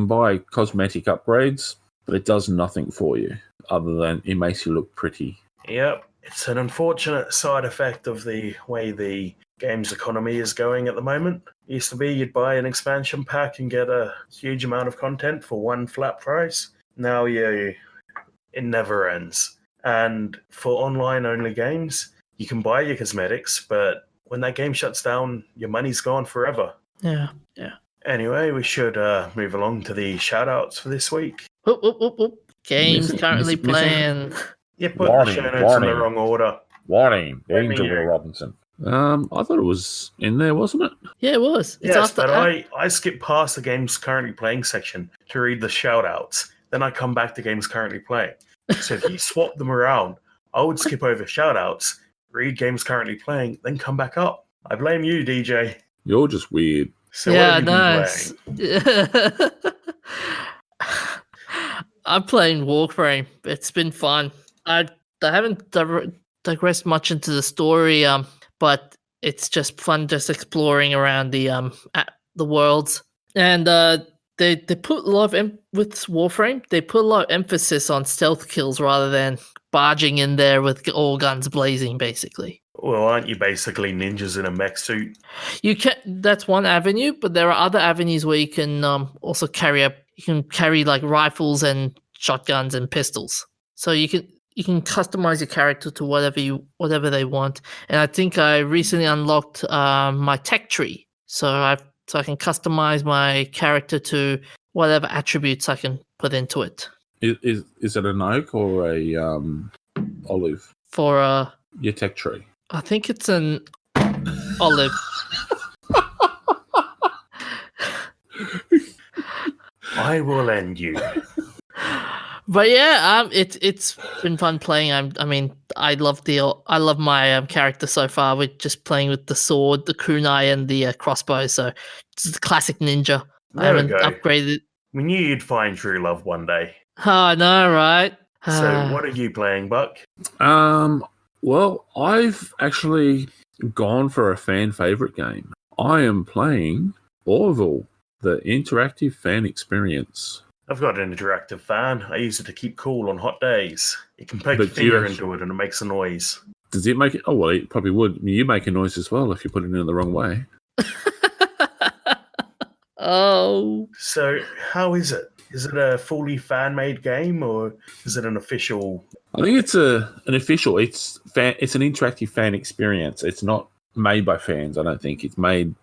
Speaker 2: buy cosmetic upgrades, but it does nothing for you other than it makes you look pretty.
Speaker 1: Yep, it's an unfortunate side effect of the way the games economy is going at the moment. It used to be you'd buy an expansion pack and get a huge amount of content for one flat price. now it never ends. And for online-only games, you can buy your cosmetics, but when that game shuts down, your money's gone forever.
Speaker 3: Yeah.
Speaker 1: Anyway, we should move along to the shout-outs for this week.
Speaker 3: Whoop, whoop, whoop, whoop. Games currently
Speaker 2: missing.
Speaker 3: playing.
Speaker 1: You put the show notes in the wrong order.
Speaker 2: Warning,
Speaker 1: Let me
Speaker 2: danger,
Speaker 1: know.
Speaker 2: Will Robinson. I thought it was in there, wasn't it?
Speaker 3: Yeah, it was. It's
Speaker 1: Yes,
Speaker 3: after
Speaker 1: but I skipped past the games currently playing section to read the shout-outs. Then I come back to games currently playing. So if you swap them around, I would skip over shout-outs, read games currently playing, then come back up. I blame you, DJ.
Speaker 2: You're just weird.
Speaker 1: So what have you
Speaker 3: nice.
Speaker 1: been playing?
Speaker 3: I'm playing Warframe. It's been fun. I haven't digressed much into the story, but it's just fun, just exploring around the worlds. And they put a lot of with Warframe. They put a lot of emphasis on stealth kills rather than barging in there with all guns blazing, basically.
Speaker 1: Well, aren't you basically ninjas in a mech suit?
Speaker 3: You can. That's one avenue, but there are other avenues where you can also carry like rifles and shotguns and pistols. So you can customize your character to whatever they want. And I think I recently unlocked my tech tree, so I can customize my character to whatever attributes I can put into it.
Speaker 2: Is it an oak or a olive?
Speaker 3: For
Speaker 2: Your tech tree.
Speaker 3: I think it's an olive.
Speaker 1: I will end you.
Speaker 3: But yeah, it's been fun playing. I love my character so far. We're just playing with the sword, the kunai, and the crossbow. So it's the classic ninja. I
Speaker 1: There we
Speaker 3: haven't
Speaker 1: go.
Speaker 3: upgraded.
Speaker 1: We knew you'd find true love one day.
Speaker 3: I know, right?
Speaker 1: So what are you playing, Buck?
Speaker 2: Well, I've actually gone for a fan favorite game. I am playing Orville, the interactive fan experience.
Speaker 1: I've got an interactive fan. I use it to keep cool on hot days. You can poke
Speaker 2: But
Speaker 1: your finger into it and it makes a noise.
Speaker 2: Does it make it? Oh, well, it probably would. I mean, you make a noise as well if you put it in the wrong way.
Speaker 3: Oh.
Speaker 1: So how is it? Is it a fully fan-made game or is it an official?
Speaker 2: I think it's an official. It's an interactive fan experience. It's not made by fans. I don't think it's made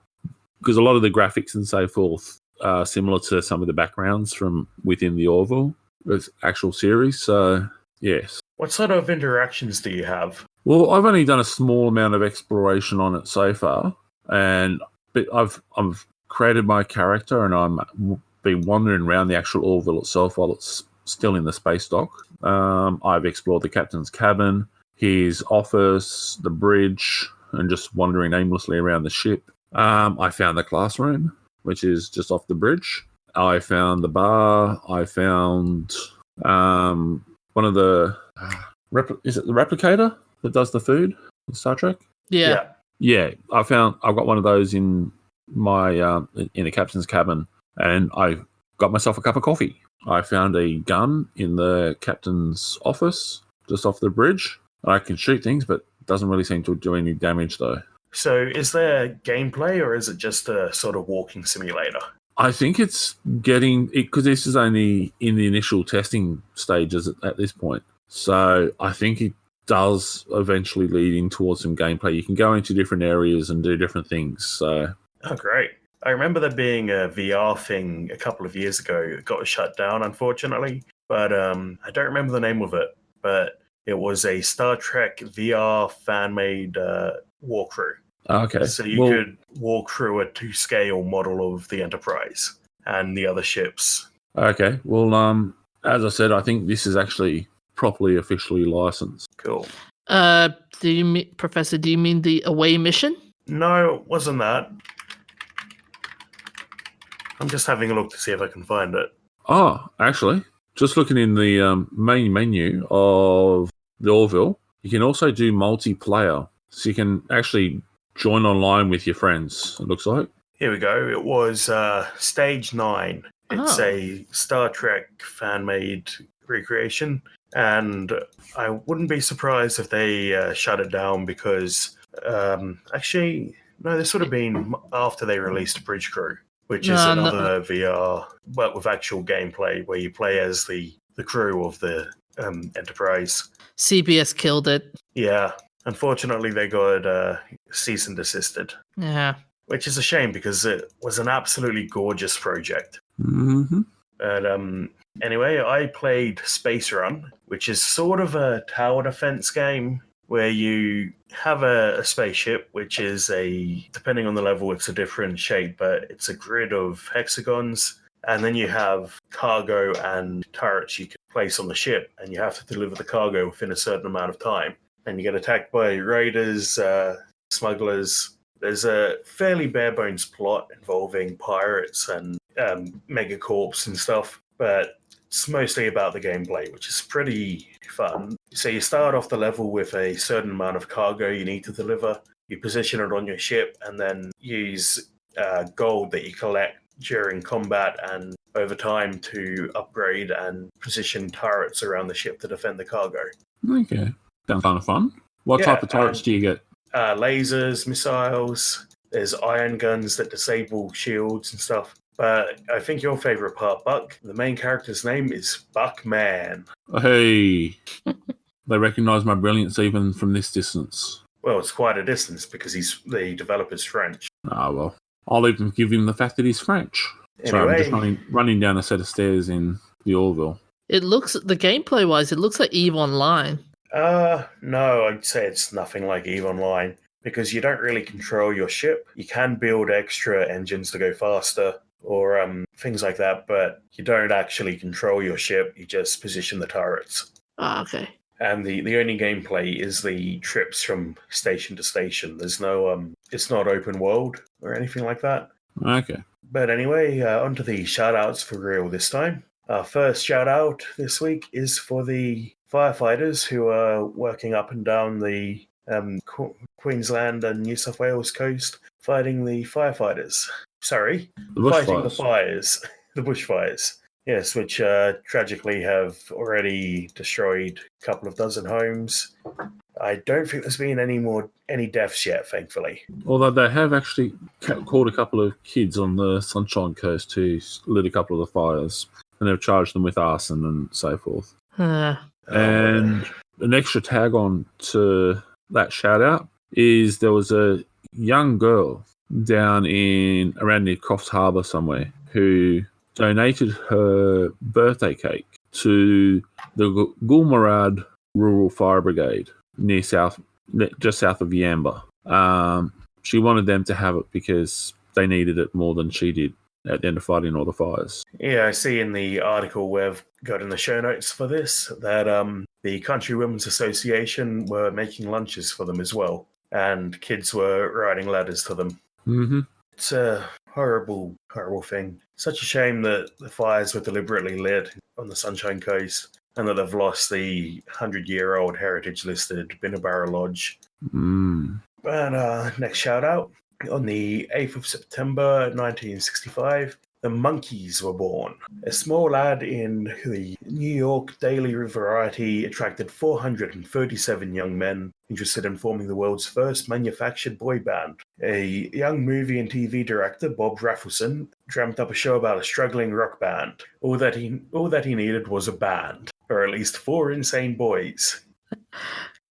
Speaker 2: because a lot of the graphics and so forth are similar to some of the backgrounds from within the Orville, the actual series. So yes.
Speaker 1: What sort of interactions do you have?
Speaker 2: Well, I've only done a small amount of exploration on it so far, but I've created my character and I'm been wandering around the actual Orville itself while it's still in the space dock. I've explored the captain's cabin, his office, the bridge, and just wandering aimlessly around the ship. I found the classroom, which is just off the bridge. I found the bar. I found one of the is it the replicator that does the food in Star Trek?
Speaker 3: Yeah.
Speaker 2: Yeah, I've got one of those in my in the captain's cabin, and I got myself a cup of coffee. I found a gun in the captain's office just off the bridge. I can shoot things, but it doesn't really seem to do any damage though.
Speaker 1: So is there gameplay or is it just a sort of walking simulator?
Speaker 2: I think it's getting it because this is only in the initial testing stages at this point. So I think it does eventually lead in towards some gameplay. You can go into different areas and do different things. So
Speaker 1: Oh, great. I remember there being a VR thing a couple of years ago. It got shut down, unfortunately. But I don't remember the name of it. But it was a Star Trek VR fan-made walkthrough.
Speaker 2: okay,
Speaker 1: So you could walk through a 2-scale model of the Enterprise and the other ships.
Speaker 2: Okay, well, as I said, I think this is actually properly officially licensed.
Speaker 1: Cool.
Speaker 3: Professor, do you mean the away mission?
Speaker 1: No, it wasn't that. I'm just having a look to see if I can find it.
Speaker 2: Oh, actually, just looking in the main menu of the Orville, you can also do multiplayer. So you can actually join online with your friends, it looks like.
Speaker 1: Here we go. It was Stage 9. It's a Star Trek fan-made recreation. And I wouldn't be surprised if they shut it down because... actually, no, this would have been after they released Bridge Crew, which is another VR, but with actual gameplay where you play as the the crew of the Enterprise.
Speaker 3: CBS killed it.
Speaker 1: Yeah, unfortunately, they got cease and desisted,
Speaker 3: Yeah.
Speaker 1: which is a shame because it was an absolutely gorgeous project.
Speaker 2: Mm-hmm.
Speaker 1: And anyway, I played Space Run, which is sort of a tower defense game where you have a spaceship, which is depending on the level, it's a different shape, but it's a grid of hexagons. And then you have cargo and turrets you can place on the ship, and you have to deliver the cargo within a certain amount of time. And you get attacked by raiders, smugglers. There's a fairly bare bones plot involving pirates and megacorps and stuff, but it's mostly about the gameplay, which is pretty fun. So you start off the level with a certain amount of cargo you need to deliver. You position it on your ship and then use gold that you collect during combat and over time to upgrade and position turrets around the ship to defend the cargo.
Speaker 2: Okay. Sounds kind of fun. What type of turrets do you get?
Speaker 1: Lasers, missiles, there's iron guns that disable shields and stuff. But I think your favorite part, Buck, the main character's name is Buckman.
Speaker 2: Hey, they recognize my brilliance even from this distance.
Speaker 1: Well, it's quite a distance because the developer's French.
Speaker 2: Ah, well. I'll even give him the fact that he's French. Sorry, I'm just running down a set of stairs in the Orville.
Speaker 3: The gameplay wise, it looks like EVE Online.
Speaker 1: No, I'd say it's nothing like EVE Online because you don't really control your ship. You can build extra engines to go faster or things like that, but you don't actually control your ship. You just position the turrets.
Speaker 3: Ah, okay.
Speaker 1: And the only gameplay is the trips from station to station. There's no, it's not open world or anything like that.
Speaker 2: Okay.
Speaker 1: But anyway, on to the shout-outs for real this time. Our first shout-out this week is for the firefighters who are working up and down the Queensland and New South Wales coast fighting the firefighters. Sorry, fighting the fires, the bushfires. Yes, which tragically have already destroyed a couple of dozen homes. I don't think there's been any deaths yet, thankfully.
Speaker 2: Although they have actually caught a couple of kids on the Sunshine Coast who lit a couple of the fires, and they've charged them with arson and so forth. And an extra tag on to that shout out is there was a young girl down around near Coffs Harbour somewhere who donated her birthday cake to the Gulmarad Rural Fire Brigade just south of Yamba. She wanted them to have it because they needed it more than she did at the end of fighting all the fires.
Speaker 1: Yeah, I see in the article we've got in the show notes for this that the Country Women's Association were making lunches for them as well, and kids were writing letters to them.
Speaker 2: Mm-hmm.
Speaker 1: It's a horrible, horrible thing. Such a shame that the fires were deliberately lit on the Sunshine Coast and that they've lost the 100-year-old heritage-listed Binnabarra Lodge.
Speaker 2: Mm.
Speaker 1: And next shout-out. On the 8th of September 1965, the Monkees were born. A small ad in the New York Daily Variety attracted 437 young men interested in forming the world's first manufactured boy band. A young movie and TV director, Bob Rafelson, dreamt up a show about a struggling rock band. All that he needed was a band, or at least 4 insane boys.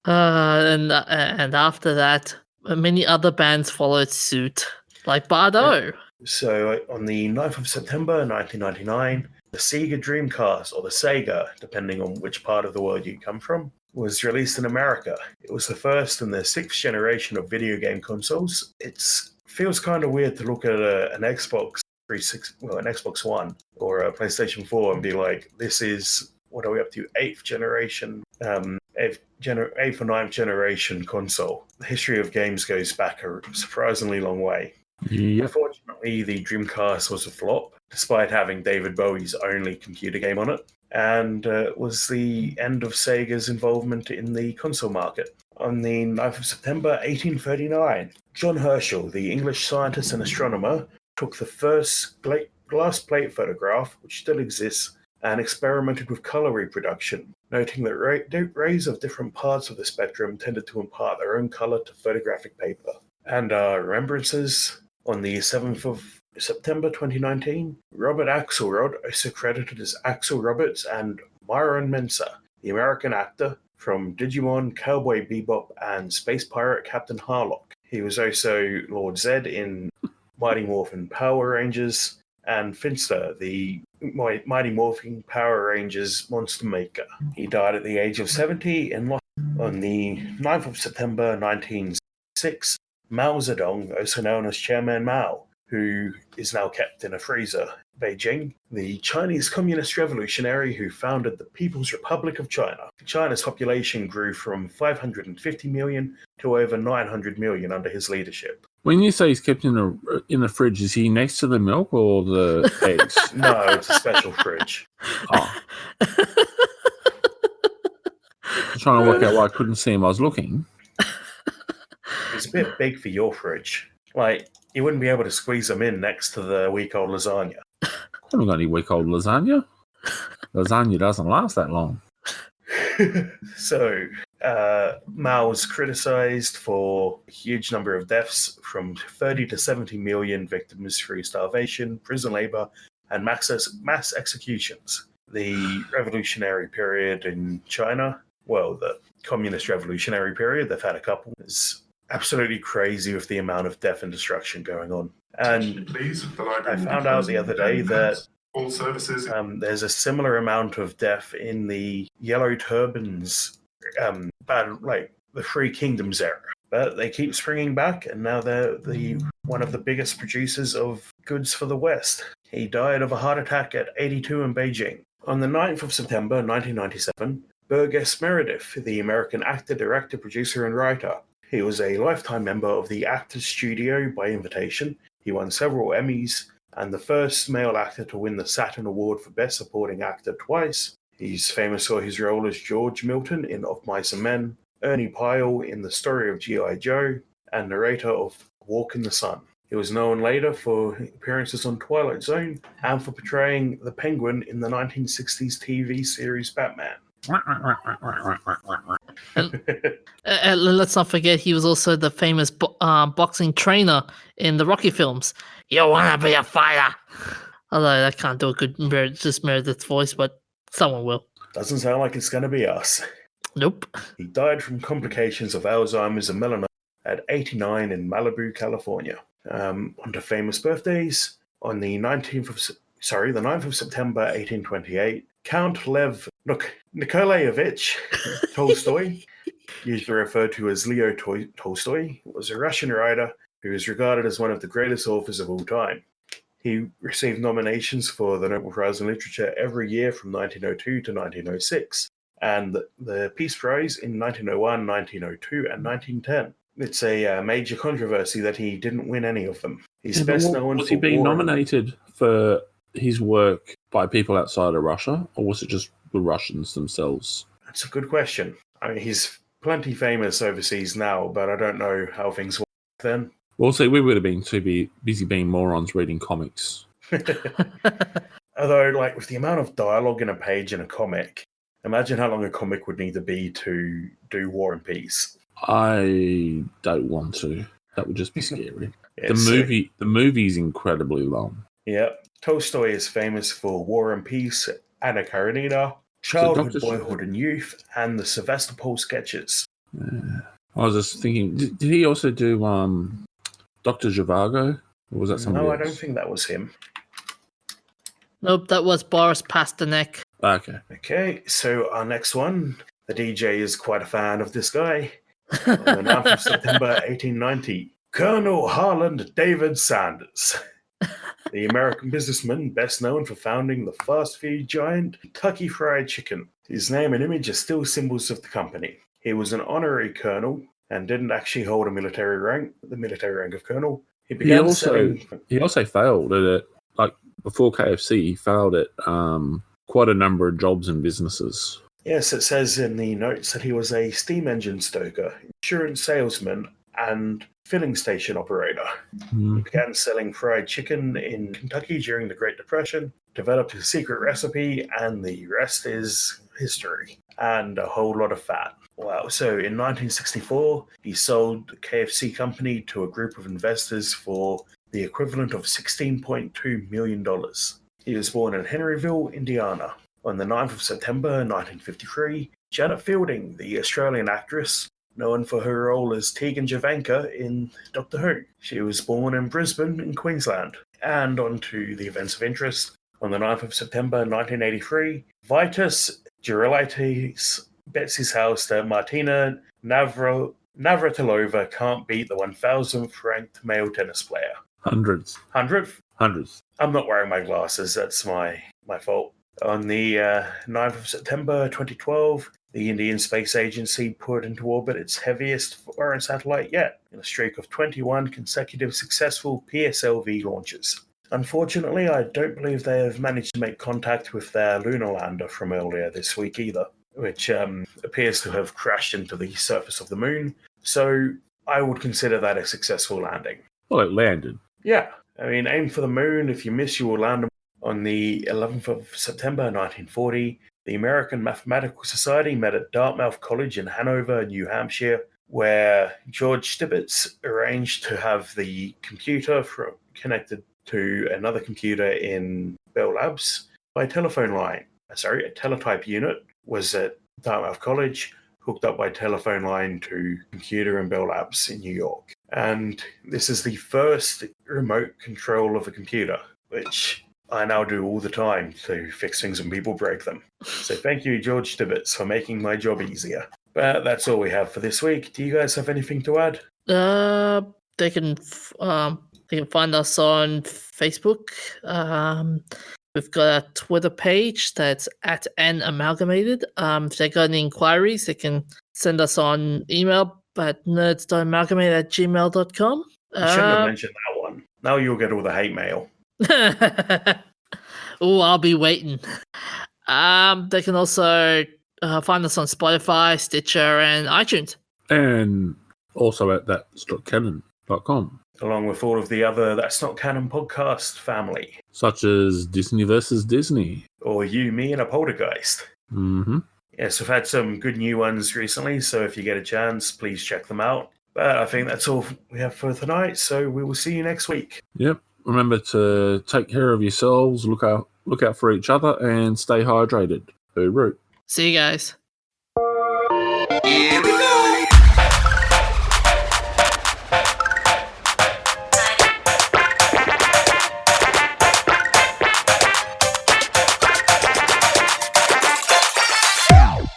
Speaker 3: And after that, many other bands followed suit, like Bardo.
Speaker 1: So on the 9th of September 1999, the Sega Dreamcast, or the Sega, depending on which part of the world you come from, was released in America. It was the first in the 6th generation of video game consoles. It feels kind of weird to look at an Xbox 360, well, an Xbox One or a PlayStation 4 and be like, this is, what are we up to, 8th generation, 8th or 9th generation console. The history of games goes back a surprisingly long way.
Speaker 2: Yep.
Speaker 1: Unfortunately, the Dreamcast was a flop, despite having David Bowie's only computer game on it, and was the end of Sega's involvement in the console market. On the 9th of September 1839, John Herschel, the English scientist and astronomer, took the first glass plate photograph, which still exists, and experimented with color reproduction, noting that rays of different parts of the spectrum tended to impart their own color to photographic paper. And remembrances. On the 7th of September 2019, Robert Axelrod, also credited as Axel Roberts, and Myron Mensah, the American actor from Digimon, Cowboy Bebop, and Space Pirate Captain Harlock. He was also Lord Zed in Mighty Morphin Power Rangers, and Finster, the Mighty Morphin Power Rangers monster maker. He died at the age of 70 in Los on the 9th of September 1906. Mao Zedong, also known as Chairman Mao, who is now kept in a freezer, Beijing, the Chinese communist revolutionary who founded the People's Republic of China. China's population grew from 550 million to over 900 million under his leadership.
Speaker 2: When you say he's kept in the fridge, is he next to the milk or the eggs?
Speaker 1: No, it's a special fridge.
Speaker 2: Oh. I'm trying to work out why I couldn't see him. I was looking.
Speaker 1: It's a bit big for your fridge. Like, you wouldn't be able to squeeze them in next to the week-old lasagna.
Speaker 2: I haven't got any week-old lasagna. Lasagna doesn't last that long.
Speaker 1: So, Mao was criticized for a huge number of deaths, from 30 to 70 million victims through starvation, prison labor, and mass executions. The revolutionary period in China, well, the communist revolutionary period, they've had a couple, is absolutely crazy with the amount of death and destruction going on. And I found out the other day that
Speaker 4: all services.
Speaker 1: There's a similar amount of death in the Yellow Turbans, like the Three Kingdoms era. But they keep springing back, and now they're one of the biggest producers of goods for the West. He died of a heart attack at 82 in Beijing. On the 9th of September 1997, Burgess Meredith, the American actor, director, producer, and writer. He was a lifetime member of the Actors Studio by invitation. He won several Emmys, and the first male actor to win the Saturn Award for Best Supporting Actor twice. He's famous for his role as George Milton in Of Mice and Men, Ernie Pyle in The Story of G.I. Joe, and narrator of Walk in the Sun. He was known later for appearances on Twilight Zone and for portraying the Penguin in the 1960s TV series Batman.
Speaker 3: And let's not forget, he was also the famous boxing trainer in the Rocky films. You wanna be a fighter? Although I can't do a good Meredith's voice, but someone will.
Speaker 1: Doesn't sound like it's going to be us.
Speaker 3: Nope.
Speaker 1: He died from complications of Alzheimer's and melanoma at 89 in Malibu, California. On to famous birthdays. On the 9th of September 1828, Count Lev Nikolaevich Tolstoy, usually referred to as Leo Tolstoy, was a Russian writer who is regarded as one of the greatest authors of all time. He received nominations for the Nobel Prize in Literature every year from 1902 to 1906, and the Peace Prize in 1901, 1902, and 1910. It's a major controversy that he didn't win any of them. He's best known
Speaker 2: was
Speaker 1: for
Speaker 2: he being
Speaker 1: war.
Speaker 2: nominated for his work by people outside of Russia, or was it just the Russians themselves?
Speaker 1: That's a good question. I mean, he's plenty famous overseas now, but I don't know how things were then.
Speaker 2: Well, see, we would have been too busy being morons reading comics.
Speaker 1: Although, like, with the amount of dialogue in a page in a comic, imagine how long a comic would need to be to do War and Peace.
Speaker 2: I don't want to. That would just be scary.
Speaker 1: Yeah,
Speaker 2: The movie is incredibly long.
Speaker 1: Yeah. Tolstoy is famous for War and Peace, Anna Karenina, Childhood, Boyhood and Youth, and the Sevastopol sketches.
Speaker 2: I was just thinking, did he also do Dr. Zhivago? Or was that somebody else?
Speaker 1: No, I don't think that was him.
Speaker 3: Nope, that was Boris Pasternak.
Speaker 2: Okay.
Speaker 1: Okay, so our next one, the DJ is quite a fan of this guy. On the 9th of September 1890, Colonel Harland David Sanders, the American businessman best known for founding the fast food giant Kentucky Fried Chicken. His name and image are still symbols of the company. He was an honorary colonel and didn't actually hold a military rank, the military rank of colonel. He
Speaker 2: also failed at it. Like before KFC, he failed at quite a number of jobs and businesses.
Speaker 1: Yes, it says in the notes that he was a steam engine stoker, insurance salesman, and filling station operator. He began selling fried chicken in Kentucky during the Great Depression, developed his secret recipe, and the rest is history. And a whole lot of fat. Wow. So in 1964, he sold the KFC company to a group of investors for the equivalent of $16.2 million. He was born in Henryville, Indiana. On the 9th of September 1953, Janet Fielding, the Australian actress, known for her role as Tegan Javanka in Doctor Who. She was born in Brisbane in Queensland. And on to the events of interest. On the 9th of September 1983, Vitus Gerulaitis bets his house that Martina Navratilova can't beat the 1,000th ranked male tennis player.
Speaker 2: Hundreds.
Speaker 1: 100th?
Speaker 2: Hundreds.
Speaker 1: I'm not wearing my glasses, that's my fault. On the 9th of September 2012, the Indian Space Agency put into orbit its heaviest foreign satellite yet, in a streak of 21 consecutive successful PSLV launches. Unfortunately, I don't believe they have managed to make contact with their lunar lander from earlier this week either, which appears to have crashed into the surface of the moon, so I would consider that a successful landing.
Speaker 2: Well, it landed.
Speaker 1: Yeah, I mean, aim for the moon. If you miss, you will land. On the 11th of September 1940, the American Mathematical Society met at Dartmouth College in Hanover, New Hampshire, where George Stibitz arranged to have the computer connected to another computer in Bell Labs by telephone line. Sorry, a teletype unit was at Dartmouth College, hooked up by telephone line to computer in Bell Labs in New York. And this is the first remote control of a computer, which I now do all the time to fix things when people break them. So thank you, George Stibitz, for making my job easier. But that's all we have for this week. Do you guys have anything to add?
Speaker 3: They can find us on Facebook. We've got a Twitter page that's at @namalgamated. If they got any inquiries, they can send us on email at nerds.amalgamate@gmail.com.
Speaker 1: You shouldn't have mentioned that one. Now you'll get all the hate mail.
Speaker 3: Oh, I'll be waiting. They can also find us on Spotify, Stitcher, and iTunes.
Speaker 2: And also at that's.canon.com.
Speaker 1: Along with all of the other That's Not Canon podcast family.
Speaker 2: Such as Disney versus Disney.
Speaker 1: Or You, Me, and a Poltergeist.
Speaker 2: Mm-hmm.
Speaker 1: Yes, we've had some good new ones recently, so if you get a chance, please check them out. But I think that's all we have for tonight, so we will see you next week.
Speaker 2: Yep. Remember to take care of yourselves, look out for each other, and stay hydrated. Hooroo.
Speaker 3: See you guys.